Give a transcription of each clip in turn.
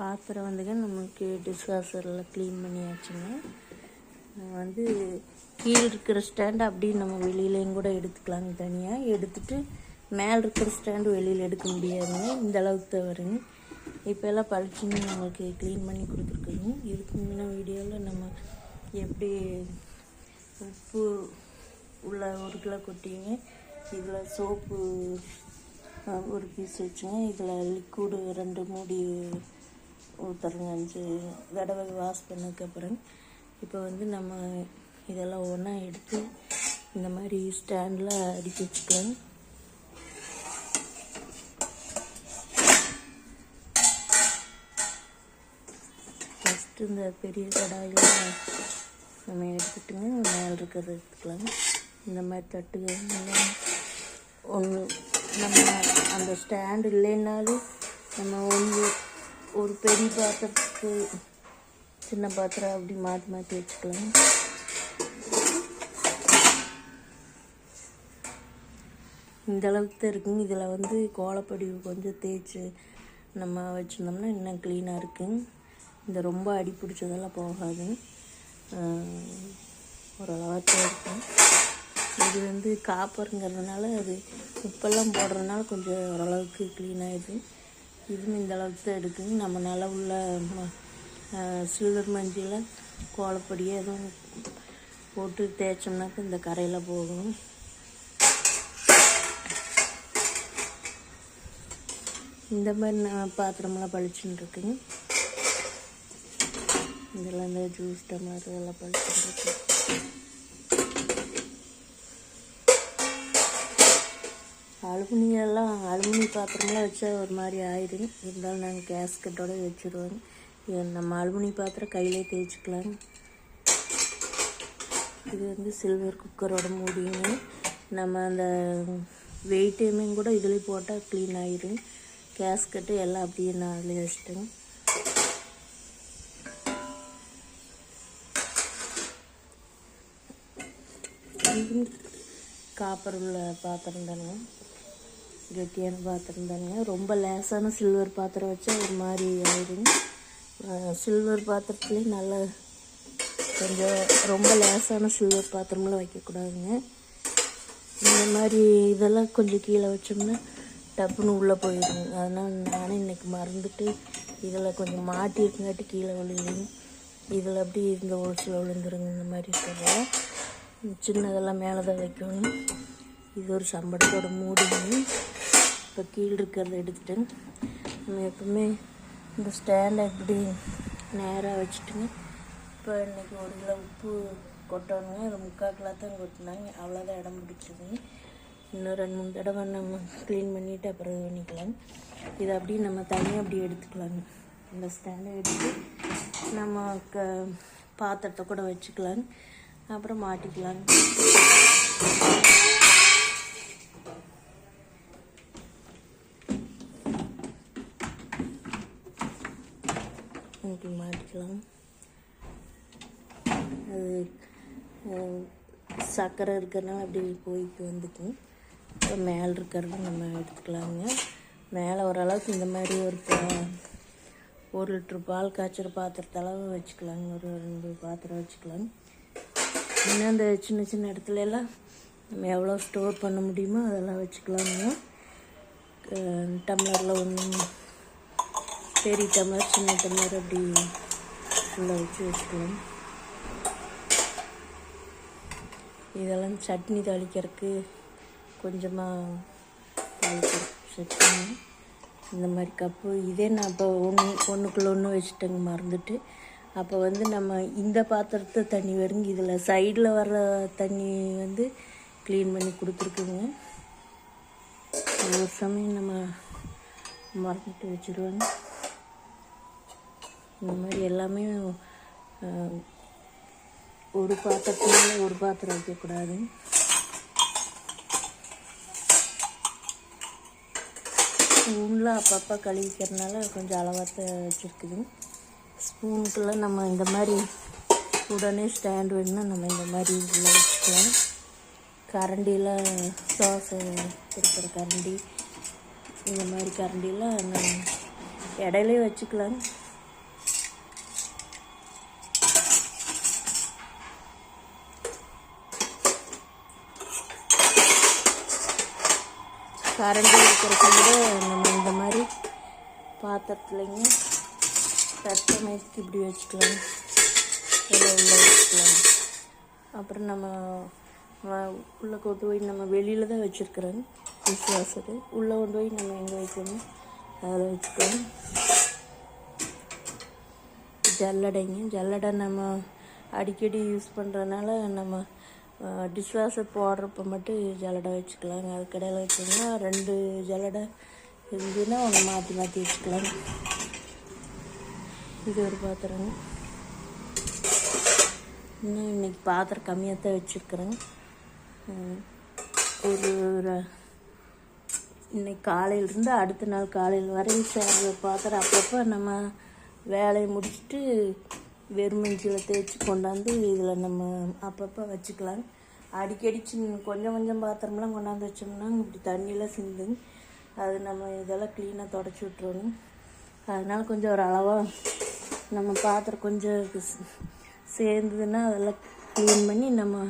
பாத்திரம் வந்துங்க நமக்கு டிஷ்வாஷரில் க்ளீன் பண்ணியாச்சுங்க. வந்து கீழே இருக்கிற ஸ்டாண்டு அப்படியே நம்ம வெளியிலையும் கூட எடுத்துக்கலாங்க. தனியாக எடுத்துகிட்டு மேலே இருக்கிற ஸ்டாண்டு வெளியில் எடுக்க முடியாதுங்க. இந்த அளவுக்கு தான் வருங்க. இப்போ எல்லாம் பளிச்சுன்னு நம்மளுக்கு க்ளீன் பண்ணி கொடுத்துருக்குங்க. இதுக்கு முன்ன வீடியோவில் நம்ம எப்படி உப்பு உள்ள 1 கிலோ கொட்டிங்க, இதில் சோப்பு 1 பீஸ் வச்சுங்க, இதில் லிக்விடு 2 மூடி ஊற்றுறங்க 5 தடவை வாஷ் பண்ணதுக்கப்புறம். இப்போ வந்து நம்ம இதெல்லாம் ஒன்றா எடுத்து இந்த மாதிரி ஸ்டாண்டில் அடுக்கி வச்சுக்கலாம். ஃபஸ்ட்டு இந்த பெரிய கடாயில் நம்ம எடுத்துட்டுங்க மேலே இருக்கிறத எடுத்துக்கலாம். இந்த மாதிரி தட்டுகள் ஒன்று நம்ம அந்த ஸ்டாண்டு இல்லைன்னாலும் நம்ம ஒரு பெரிய பாத்திரத்துக்கு சின்ன பாத்திரம் அப்படி மாற்றி வச்சுக்கலாம். இந்த அளவுக்கு தான் இருக்குங்க. இதில் வந்து கோலப்பொடி கொஞ்சம் தேய்ச்சி நம்ம வச்சுருந்தோம்னா இன்னும் க்ளீனாக இருக்குங்க. இந்த ரொம்ப அடி பிடிச்சதெல்லாம் போகாது, ஓரளவுக்கு இருக்கும். இது வந்து காப்பருங்கிறதுனால அது உப்பெல்லாம் போடுறதுனால கொஞ்சம் ஓரளவுக்கு க்ளீனாகிடுது. இதுவும் இந்த அளவுக்கு தான் எடுக்குங்க. நம்ம நல்லா உள்ள சில்வர் மஞ்சள் கோலப்பொடியை எதுவும் போட்டு தேய்ச்சோம்னாக்க இந்த கரையில் போகும். இந்த மாதிரி பாத்திரமெல்லாம் பளிச்சுன்னு இருக்குங்க. இதெல்லாம் இந்த ஜூஸ் டம்ளர் இதெல்லாம் பளிச்சுன்னு இருக்கு. அலுமினி பாத்திரமெல்லாம் வச்சா ஒரு மாதிரி ஆயிடுங்க. இருந்தாலும் நாங்கள் கேஸ்கட்டோட வச்சுருவோங்க. நம்ம அலுமினி பாத்திரம் கையிலே தேய்ச்சிக்கலாங்க. இது வந்து சில்வர் குக்கரோட மூடிங்க. நம்ம அந்த வெயிட்டையுமே கூட இதில் போட்டால் க்ளீன் ஆகிடும். கேஸ்கட்டு எல்லாம் அப்படியே நான் அதில் வச்சுட்டேங்க. இது காப்பர் உள்ள பாத்திரம் தானுங்க, கெட்டியான பாத்திரம் தானுங்க. ரொம்ப லேசான சில்வர் பாத்திரம் வச்சா ஒரு மாதிரி ஆயிடுங்க. சில்வர் பாத்திரத்துலேயே நல்ல கொஞ்சம் ரொம்ப லேசான சில்வர் பாத்திரமெல்லாம் வைக்கக்கூடாதுங்க. இந்த மாதிரி இதெல்லாம் கொஞ்சம் கீழே வச்சோம்னா டப்புன்னு உள்ளே போயிடுங்க. அதனால் நானே இன்றைக்கி மறந்துட்டு இதில் கொஞ்சம் மாட்டி இருக்குங்காட்டி கீழே விழுந்துங்க. இதில் அப்படி இந்த ஓல்ஸில் விழுந்துருங்க. இந்த மாதிரி இருக்கிறதெல்லாம் சின்னதெல்லாம் மேலே தான் வைக்கணும். இது ஒரு சம்பளத்தோட மூடிங்க. இப்போ கீழே இருக்கிறத எடுத்துட்டேங்க. நம்ம எப்பவுமே இந்த ஸ்டாண்டை இப்படி நேராக வச்சுட்டுங்க. இப்போ இன்றைக்கி 1 கிலோ உப்பு கொட்டணுங்க. அது 3/4 கிலோ தான் கொட்டினாங்க. அவ்வளோதான் இடம் பிடிச்சதுங்க. இன்னும் 2-3 தடவை நம்ம க்ளீன் பண்ணிவிட்டு அப்புறம் இது பண்ணிக்கலாம். இதை அப்படியே நம்ம தனியாக அப்படி எடுத்துக்கலாங்க. இந்த ஸ்டாண்டை எடுத்து நம்ம பாத்திரத்தை கூட வச்சுக்கலாங்க. அப்புறம் மாட்டிக்கலாங்க. மாட்டிக்கலாம். அது சக்கரை இருக்கிறனால அப்படி போய்க்கு வந்துக்கும். இப்போ மேலே இருக்கிறத நம்ம எடுத்துக்கலாங்க. மேலே ஓரளவுக்கு இந்த மாதிரி ஒரு லிட்ரு பால் காய்ச்சிற பாத்திரத்தளவு வச்சுக்கலாங்க. ஒரு 2 பாத்திரம் வச்சுக்கலாங்க. இன்னும் அந்த சின்ன சின்ன இடத்துல எல்லாம் நம்ம எவ்வளோ ஸ்டோர் பண்ண முடியுமோ அதெல்லாம் வச்சுக்கலாங்க. டம்ளரில் 1 பெரிய டம்ளர் சின்ன டம்ளர் அப்படி உள்ளே வச்சுக்கலாம். இதெல்லாம் சட்னி தாளிக்கிறதுக்கு கொஞ்சமாக சட்னி இந்த மாதிரி கப்பு. இதே நான் இப்போ ஒன்றுக்குள்ள ஒன்று வச்சுட்டேங்க மறந்துட்டு. அப்போ வந்து நம்ம இந்த பாத்திரத்தை தண்ணி வருங்க. இதில் சைடில் வர்ற தண்ணி வந்து க்ளீன் பண்ணி கொடுத்துருக்குங்க. ஒரு சமயம் நம்ம மறந்துட்டு வச்சுருவாங்க. இந்த மாதிரி எல்லாமே ஒரு பாத்திரத்தினால ஒரு பாத்திரம் வைக்கக்கூடாது. ஸ்பூனில் அப்பப்போ கழுவிக்கிறதுனால கொஞ்சம் அளவாக வச்சுருக்குது. ஸ்பூனுக்குள்ளே நம்ம இந்த மாதிரி உடனே ஸ்டாண்ட் வேணுன்னா நம்ம இந்த மாதிரி உள்ள வச்சுக்கலாம். கரண்டியில் சாஸ் கொடுக்குற கரண்டி இந்த மாதிரி கரண்டியில் நம்ம இடையிலே வச்சுக்கலாம். கரண்டி இருக்கிறத விட நம்ம இந்த மாதிரி பாத்திரத்துலைங்க தட்டமைக்கு இப்படி வச்சுக்கலாம், இதில் உள்ள வச்சுக்கலாம். அப்புறம் நம்ம உள்ளே கொண்டு போய் நம்ம வெளியில் தான் வச்சுருக்குறோங்க டிஷ்வாஷரு. உள்ளே கொண்டு போய் நம்ம எங்கே வைக்கணும் அதில் வச்சுக்கலாம். ஜல்லடை நம்ம அடிக்கடி யூஸ் பண்ணுறதுனால நம்ம டிஷ்வாஷர் போடுறப்ப மட்டும் ஜல்லடை வச்சுக்கலாங்க. அது கடையில் வச்சோம்னா 2 ஜல்லடை இருந்துன்னா ஒன்று மாற்றி மாற்றி வச்சுக்கலாம். இது ஒரு பாத்திரங்க. இன்னும் இன்றைக்கி பாத்திரம் கம்மியாக தான் வச்சுருக்குறேங்க. இன்னைக்கு காலையிலேருந்து அடுத்த நாள் காலையில் வரையும் சேர்ற பாத்திரம் அப்பப்போ நம்ம வேலையை முடிச்சுட்டு வெறுமஞ்சியில் தேய்ச்சி கொண்டாந்து இதில் நம்ம அப்பப்போ வச்சுக்கலாம். அடிக்கடி கொஞ்சம் கொஞ்சம் பாத்திரம்லாம் கொண்டாந்து வச்சோம்னா இப்படி தண்ணியெலாம் சிந்துங்க. அது நம்ம இதெல்லாம் க்ளீனாக தொடச்சி விட்றணும். அதனால் கொஞ்சம் ஒரு அளவாக நம்ம பாத்திரம் கொஞ்சம் சேர்ந்ததுன்னா அதெல்லாம் க்ளீன் பண்ணி நம்ம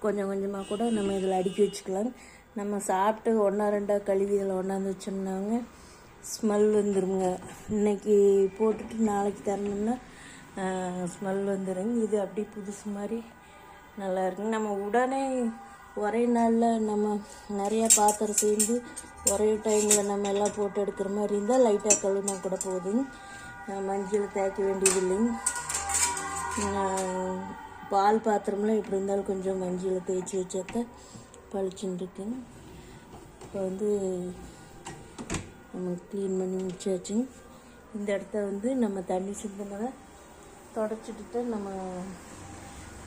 கொஞ்சம் கொஞ்சமாக கூட நம்ம இதில் அடுக்கி வச்சுக்கலாம். நம்ம சாப்பிட்டு 1-2 கழுவி இதில் கொண்டாந்து வச்சோம்னாங்க ஸ்மெல் வந்துடுங்க. இன்றைக்கி போட்டுட்டு நாளைக்கு தரணும்னா ஸ்மெல் வந்துடுங்க. இது அப்படி புதுசு மாதிரி நல்லா இருக்குங்க. நம்ம உடனே ஒரே நாளில் நம்ம நிறையா பாத்திரம் சேர்ந்து ஒரே டைமில் நம்ம எல்லாம் போட்டு எடுக்கிற மாதிரி இருந்தால் லைட்டாக கழுவினா கூட போதுங்க. மஞ்சள் தேய்க்க வேண்டியது இல்லைங்க. பால் பாத்திரம்லாம் எப்படி இருந்தாலும் கொஞ்சம் மஞ்சள் தேய்ச்சி வச்சாக்க பளிச்சுன்னு இருக்குங்க. இப்போ நம்ம க்ளீன் பண்ணி முடிச்சாச்சுங்க. இந்த இடத்த நம்ம தண்ணி சிந்தினதை தொடச்சிட்டு நம்ம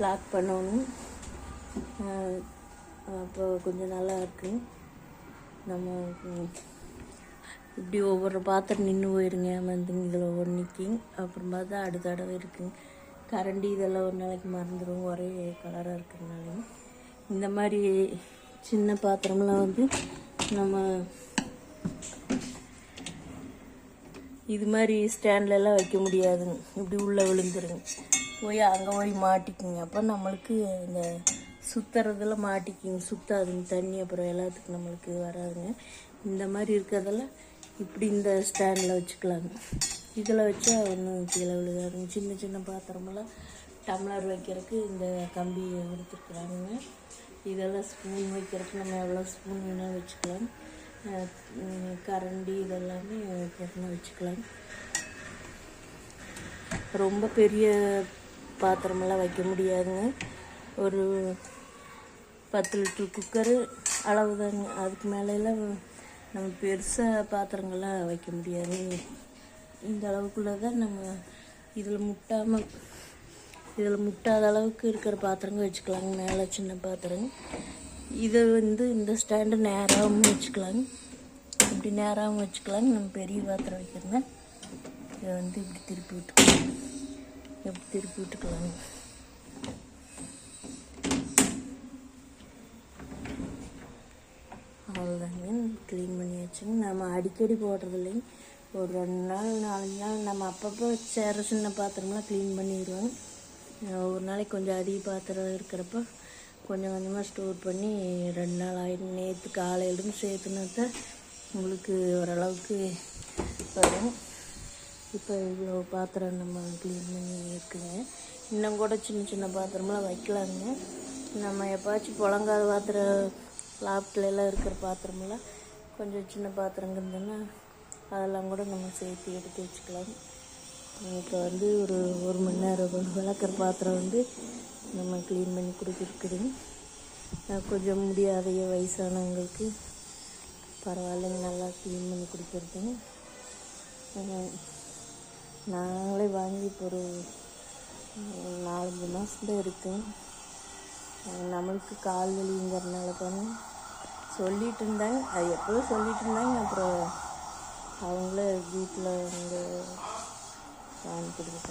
லாக் பண்ணணும். அப்போ கொஞ்சம் நல்லா இருக்குங்க. நம்ம இப்படி ஒவ்வொரு பாத்திரம் நின்று போயிருங்க வந்துங்க. இதில் ஒவ்வொரு நிற்கிங்க. அப்புறம் பார்த்தா அடுத்த தடவை இருக்குங்க. கரண்டி இதெல்லாம் ஒரு நாளைக்கு மறந்துடும் ஒரே கலராக இருக்கிறதுனால. இந்த மாதிரி சின்ன பாத்திரம்லாம் நம்ம இது மாதிரி ஸ்டாண்ட்லலாம் வைக்க முடியாதுங்க. இப்படி உள்ளே விழுந்துருங்க. அங்கே போய் மாட்டிக்குங்க. அப்போ நம்மளுக்கு இந்த சுற்றுறதுல மாட்டிக்குங்க, சுற்றாதுங்க தண்ணி. அப்புறம் எல்லாத்துக்கும் நம்மளுக்கு வராதுங்க. இந்த மாதிரி இருக்கிறதெல்லாம் இப்படி இந்த ஸ்டாண்டில் வச்சுக்கலாங்க. இதில் வச்சா ஒன்றும் கீழே விழுகாதுங்க. சின்ன சின்ன பாத்திரமெல்லாம் டம்ளர் வைக்கிறதுக்கு இந்த கம்பி எடுத்துருக்குறாங்க. இதெல்லாம் ஸ்பூன் வைக்கிறதுக்கு நம்ம எவ்வளோ ஸ்பூன் வேணாலும் வச்சுக்கலாம். கரண்டி இதெல்லாமே வைக்கிறதுனா வச்சுக்கலாம். ரொம்ப பெரிய பாத்திரமெல்லாம் வைக்க முடியாதுங்க. ஒரு 10 லிட்டர் குக்கரு அளவு தாங்க. அதுக்கு மேலெல்லாம் நம்ம பெருசாக பாத்திரங்கள்லாம் வைக்க முடியாது. இந்த அளவுக்குள்ளே தான் நம்ம இதில் முட்டாத அளவுக்கு இருக்கிற பாத்திரங்க வச்சுக்கலாங்க. மேலே சின்ன பாத்திரங்க. இதை இந்த ஸ்டாண்டு நேராகவும் வச்சுக்கலாங்க. இப்படி நேராகவும் வச்சுக்கலாங்க. நம்ம பெரிய பாத்திரம் வைக்கிறோங்க. இதை இப்படி திருப்பி விட்டுக்கலாங்க. அவ்வளோதாங்க. க்ளீன் பண்ணி வச்சுங்க. நம்ம அடிக்கடி போடுறது இல்லைங்க. ஒரு 2 நாள் 4 நாள் நம்ம அப்பப்போ சேர சின்ன பாத்திரம்லாம் க்ளீன் பண்ணிடுவோங்க. ஒரு நாளைக்கு கொஞ்சம் அதிக பாத்திரம் இருக்கிறப்ப கொஞ்சம் கொஞ்சமாக ஸ்டோர் பண்ணி 2 நாள் ஆகிடும். நேற்று காலையிலும் சேர்த்துனா தான் உங்களுக்கு ஓரளவுக்கு வரும். இப்போ இவ்வளோ பாத்திரம் நம்ம க்ளீன் பண்ணி இருக்குங்க. இன்னும் கூட சின்ன சின்ன பாத்திரமெல்லாம் வைக்கலாங்க. நம்ம எப்பாச்சும் புழங்காத பாத்திரம் லாப்ட்லாம் இருக்கிற பாத்திரமெல்லாம் கொஞ்சம் சின்ன பாத்திரங்க இருந்ததுன்னா அதெல்லாம் கூட நம்ம சேர்த்து எடுத்து வச்சுக்கலாம். இப்போ ஒரு 1 மணி நேரம் விளக்குற பாத்திரம் நம்ம க்ளீன் பண்ணி கொடுத்துருக்குதுங்க. கொஞ்சம் முடியாத வயசானவங்களுக்கு பரவாயில்லைங்க, நல்லா க்ளீன் பண்ணி கொடுக்குறதுங்க. நாங்களே வாங்கி இப்போ ஒரு 4-5 மாதம் தான் இருக்குங்க. நம்மளுக்கு கால் வலிங்கிறதுனால தானே சொல்லிகிட்டு இருந்தாங்க. அது எப்போதும் சொல்லிகிட்டு இருந்தாங்க. அப்புறம் அவங்களே வீட்டில் வாங்கி கொடுத்துட்டாங்க.